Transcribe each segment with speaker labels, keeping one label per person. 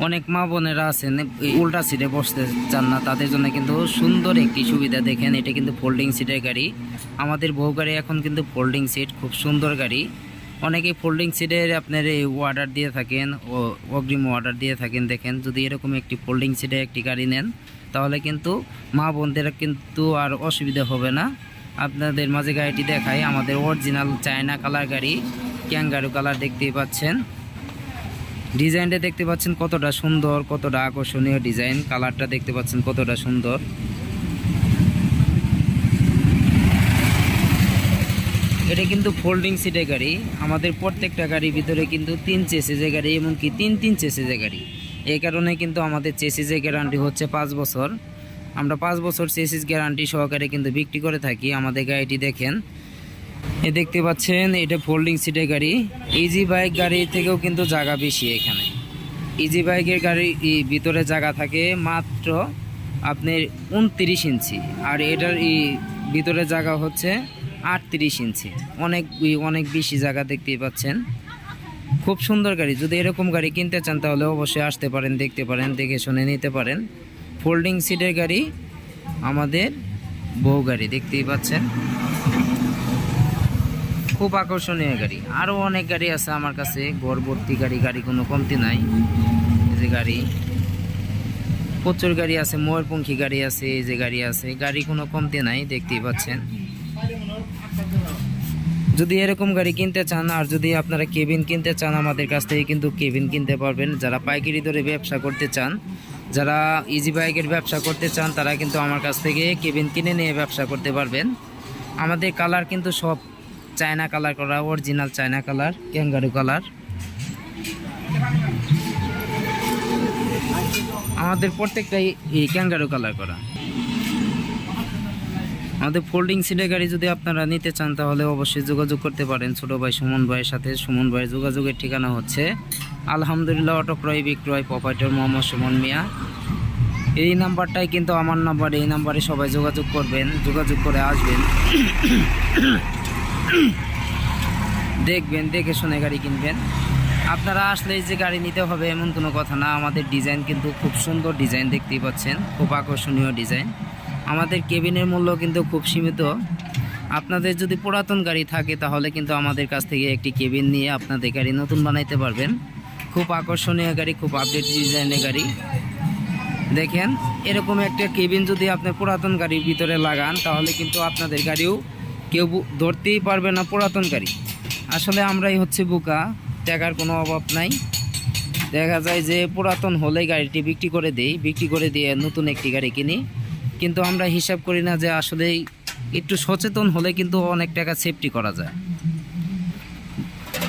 Speaker 1: অনেক মা বোনেরা আছেন উল্টা সিটে বসতে চান না, তাদের জন্য কিন্তু সুন্দর একটি সুবিধা। দেখেন, এটা কিন্তু ফোল্ডিং সিটের গাড়ি। আমাদের বউ গাড়ি এখন কিন্তু ফোল্ডিং সিট, খুব সুন্দর গাড়ি। অনেকে ফোল্ডিং সিটের আপনার এই অর্ডার দিয়ে থাকেন ও অগ্রিম অর্ডার দিয়ে থাকেন। দেখেন, যদি এরকম একটি ফোল্ডিং সিটের একটি গাড়ি নেন তাহলে কিন্তু মা বোনদের কিন্তু আর অসুবিধা হবে না। আপনাদের মাঝে গাড়িটি দেখাই, আমাদের অরিজিনাল চায়না কালার গাড়ি, ক্যাঙ্গারু কালার দেখতেই পাচ্ছেন। ডিজাইনটা দেখতে পাচ্ছেন কতটা সুন্দর, কতটা আকর্ষণীয় ডিজাইন। কালারটা দেখতে পাচ্ছেন কতটা সুন্দর। এটা কিন্তু ফোল্ডিং সিটের গাড়ি। আমাদের প্রত্যেকটা গাড়ির ভিতরে কিন্তু 3 চেসিসের গাড়ি, এমনকি তিন চেসিসের গাড়ি। এই কারণে কিন্তু আমাদের চেসিসের গ্যারান্টি হচ্ছে 5 বছর। আমরা 5 বছর চেসিস গ্যারান্টি সহকারে কিন্তু বিক্রি করে থাকি। আমাদের গাড়িটি দেখেন, এ দেখতে পাচ্ছেন এটা ফোল্ডিং সিটের গাড়ি। ইজি বাইক গাড়ি থেকেও কিন্তু জায়গা বেশি এখানে। ইজি বাইকের গাড়ি ভিতরে জায়গা থাকে মাত্র আপনার 29 ইঞ্চি, আর এটার ভিতরে জায়গা হচ্ছে 38 ইঞ্চি। অনেক বেশি জায়গা দেখতেই পাচ্ছেন। খুব সুন্দর গাড়ি। যদি এরকম গাড়ি কিনতে চান তাহলে অবশ্যই আসতে পারেন, দেখতে পারেন, দেখে শুনে নিতে পারেন। ফোল্ডিং সিটের গাড়ি, আমাদের বউ গাড়ি দেখতেই পাচ্ছেন। খুব আকর্ষণীয় গাড়ি। আরও অনেক গাড়ি আছে আমার কাছে, গড়ভর্তি গাড়ি, গাড়ি কোনো কমতি নাই। এই যে গাড়ি, প্রচুর গাড়ি আছে, ময়ূরপঙ্খী গাড়ি আছে, এই যে গাড়ি আছে, গাড়ি কোনো কমতি নাই, দেখতেই পাচ্ছেন। যদি এরকম গাড়ি কিনতে চান আর যদি আপনারা কেবিন কিনতে চান, আমাদের কাছ থেকে কিন্তু কেবিন কিনতে পারবেন। যারা পাইকারি দরে ব্যবসা করতে চান, যারা ইজি বাইকের ব্যবসা করতে চান, তারা কিন্তু আমার কাছ থেকে কেবিন কিনে নিয়ে ব্যবসা করতে পারবেন। আমাদের কালার কিন্তু সব চায়না কালার করা, original China colour, kangaroo colour. আমাদের প্রত্যেকটাই এই ক্যাঙ্গারু কালার করা। আমাদের ফোল্ডিং সিটের গাড়ি যদি আপনারা নিতে চান তাহলে অবশ্যই যোগাযোগ করতে পারেন ছোটো ভাই সুমন ভাইয়ের সাথে। সুমন ভাইয়ের যোগাযোগের ঠিকানা হচ্ছে আলহামদুলিল্লাহ অটো ক্রয় বিক্রয়, প্রোপাইটর মোহাম্মদ সুমন মিয়া। এই নাম্বারটাই কিন্তু আমার নাম্বার। এই নাম্বারে সবাই যোগাযোগ করবেন, যোগাযোগ করে আসবেন, দেখবেন, দেখে শুনে গাড়ি কিনবেন। আপনারা আসলে যে গাড়ি নিতে হবে এমন কোনো কথা না। আমাদের ডিজাইন কিন্তু খুব সুন্দর ডিজাইন, দেখতেই পাচ্ছেন, খুব আকর্ষণীয় ডিজাইন। আমাদের কেবিনের মূল্য কিন্তু খুব সীমিত। আপনাদের যদি পুরাতন গাড়ি থাকে তাহলে কিন্তু আমাদের কাছ থেকে একটি কেবিন নিয়ে আপনাদের গাড়ি নতুন বানাইতে পারবেন। খুব আকর্ষণীয় গাড়ি, খুব আপডেট ডিজাইনের গাড়ি। দেখেন, এরকম একটা কেবিন যদি আপনি পুরাতন গাড়ির ভিতরে লাগান তাহলে কিন্তু আপনাদের গাড়িও কেউ ধরতেই পারবে না পুরাতন গাড়ি। আসলে আমরাই হচ্ছে বোকা, টাকার কোনো অভাব নাই। দেখা যায় যে পুরাতন হলে গাড়িটি বিক্রি করে দেই, বিক্রি করে দিয়ে নতুন একটি গাড়ি কিনি। কিন্তু আমরা হিসাব করি না যে আসলে একটু সচেতন হলে কিন্তু অনেক টাকা সেফটি করা যায়,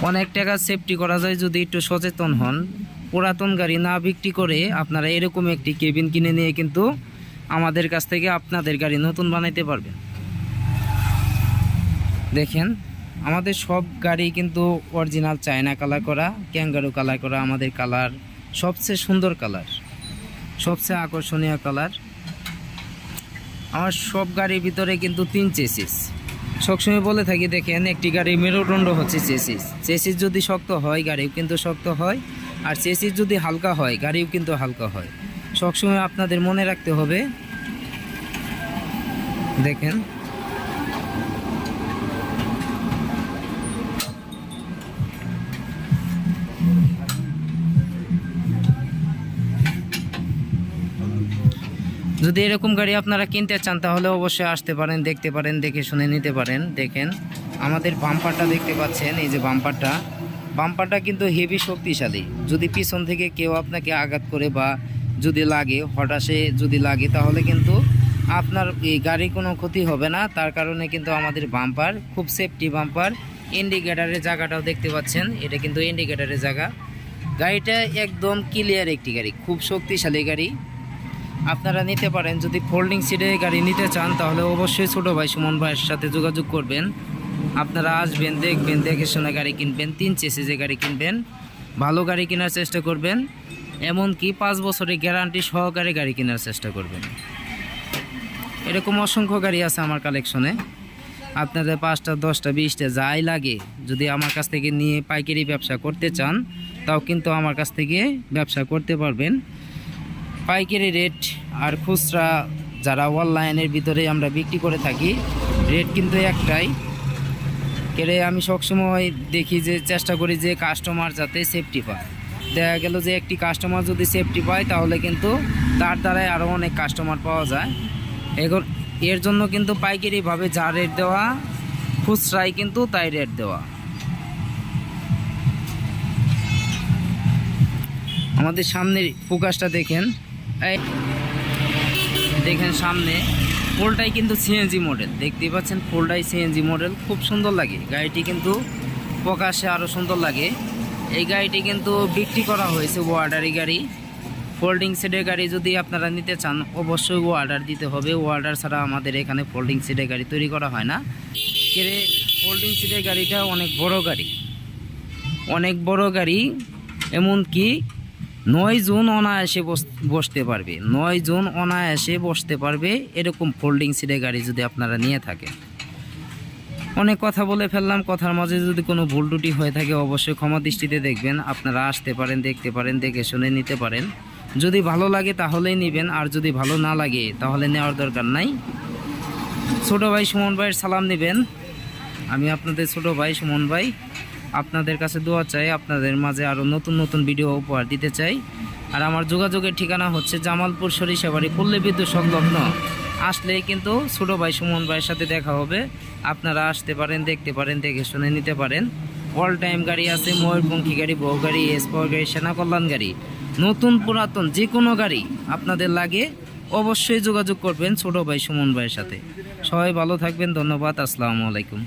Speaker 1: অনেক টাকা সেফটি করা যায় যদি একটু সচেতন হন। পুরাতন গাড়ি না বিক্রি করে আপনারা এরকম একটি কেবিন কিনে নিয়ে কিন্তু আমাদের কাছ থেকে আপনাদের গাড়ি নতুন বানাইতে পারবেন। দেখেন, আমাদের সব গাড়ি কিন্তু অরিজিনাল চায়না কালার করা, ক্যাঙ্গারু কালার করা। আমাদের কালার সবচেয়ে সুন্দর কালার, সবচেয়ে আকর্ষণীয় কালার। আমার সব গাড়ির ভিতরে কিন্তু 3 চেসিস। সবসময় বলে থাকি, দেখেন, একটি গাড়ির মেরুদণ্ড হচ্ছে চেসিস। চেসিস যদি শক্ত হয় গাড়িও কিন্তু শক্ত হয়, আর চেসিস যদি হালকা হয় গাড়িও কিন্তু হালকা হয়। সবসময় আপনাদের মনে রাখতে হবে। দেখেন, যদি এরকম গাড়ি আপনারা কিনতে চান তাহলে অবশ্যই আসতে পারেন, দেখতে পারেন, দেখে শুনে নিতে পারেন। দেখেন, আমাদের বাম্পারটা দেখতে পাচ্ছেন, এই যে বাম্পারটা কিন্তু হেভি শক্তিশালী। যদি পিছন থেকে কেউ আপনাকে আঘাত করে বা যদি লাগে, হঠাৎ যদি লাগে, তাহলে কিন্তু আপনার এই গাড়ির কোনো ক্ষতি হবে না। তার কারণে কিন্তু আমাদের বাম্পার খুব সেফটি বাম্পার। ইন্ডিকেটারের জায়গাটাও দেখতে পাচ্ছেন, এটা কিন্তু ইন্ডিকেটারের জায়গা। গাড়িটা একদম ক্লিয়ার একটি গাড়ি, খুব শক্তিশালী গাড়ি। আপনারা নিতে পারেন। যদি ফোল্ডিং সিটের গাড়ি নিতে চান তাহলে অবশ্যই ছোটো ভাই সুমন ভাইয়ের সাথে যোগাযোগ করবেন। আপনারা আসবেন, দেখবেন, দেখে শুনে গাড়ি কিনবেন। 3 চেসিসের গাড়ি কিনবেন, ভালো গাড়ি কেনার চেষ্টা করবেন। এমনকি 5 বছরের গ্যারান্টি সহকারে গাড়ি কেনার চেষ্টা করবেন। এরকম অসংখ্য গাড়ি আছে আমার কালেকশনে। আপনাদের 5টা 10টা 20টা যাই লাগে, যদি আমার কাছ থেকে নিয়ে পাইকারি ব্যবসা করতে চান তাও কিন্তু আমার কাছ থেকে ব্যবসা করতে পারবেন। পাইকারি রেট আর খুচরা যারা অনলাইনের ভিতরে আমরা বিক্রি করে থাকি রেট কিন্তু একটাই। কেড়ে আমি সবসময় দেখি যে চেষ্টা করি যে কাস্টমার যাতে সেফটি পায়। দেখা গেল যে একটি কাস্টমার যদি সেফটি পায় তাহলে কিন্তু তার দ্বারাই আরও অনেক কাস্টমার পাওয়া যায়। এর জন্য কিন্তু পাইকারিভাবে যা রেট দেওয়া খুচরাই কিন্তু তাই রেট দেওয়া। আমাদের সামনের ফোকাসটা দেখেন, দেখেন সামনে ফুলটাই কিন্তু সিএনজি মডেল, দেখতেই পাচ্ছেন ফুলটাই সিএনজি মডেল, খুব সুন্দর লাগে গাড়িটি, কিন্তু প্রকাশে আরও সুন্দর লাগে। এই গাড়িটি কিন্তু বিক্রি করা হয়েছে ওয়ার্ডারি গাড়ি। ফোল্ডিং সিটের গাড়ি যদি আপনারা নিতে চান অবশ্যই অর্ডার দিতে হবে, অর্ডার ছাড়া আমাদের এখানে ফোল্ডিং সিটের গাড়ি তৈরি করা হয় না। কেরে ফোল্ডিং সিটের গাড়িটা অনেক বড় গাড়ি, অনেক বড় গাড়ি, এমনকি 9 জন অনায়াসে বসতে পারবে, 9 জন অনায়াসে বসতে পারবে এরকম ফোল্ডিং সিটের গাড়ি যদি আপনারা নিয়ে থাকেন। অনেক কথা বলে ফেললাম, কথার মাঝে যদি কোনো ভুল ত্রুটি হয়ে থাকে অবশ্যই ক্ষমা দৃষ্টিতে দেখবেন। আপনারা আসতে পারেন, দেখতে পারেন, দেখে শুনে নিতে পারেন। যদি ভালো লাগে তাহলেই নেবেন, আর যদি ভালো না লাগে তাহলে নেওয়ার দরকার নাই। ছোট ভাই সুমন ভাইয়ের সালাম নেবেন। আমি আপনাদের ছোট ভাই সুমন ভাই, আপনাদের কাছে দোয়া চাই, আপনাদের মাঝে আরও নতুন নতুন ভিডিও উপহার দিতে চাই। আর আমার যোগাযোগের ঠিকানা হচ্ছে জামালপুর সরিষাবাড়ি পল্লী বিদ্যুৎ সংলগ্ন। আসলে কিন্তু ছোট ভাই সুমন ভাইয়ের সাথে দেখা হবে। আপনারা আসতে পারেন, দেখতে পারেন, দেখে শুনে নিতে পারেন। অল টাইম গাড়ি আছে, ময়ূরপঙ্খী গাড়ি, বউ গাড়ি, এসপাওয়ার গাড়ি, সেনা কল্যাণ গাড়ি, নতুন পুরাতন যে কোনো গাড়ি আপনাদের লাগে অবশ্যই যোগাযোগ করবেন ছোট ভাই সুমন ভাইয়ের সাথে। সবাই ভালো থাকবেন, ধন্যবাদ, আসসালামু আলাইকুম।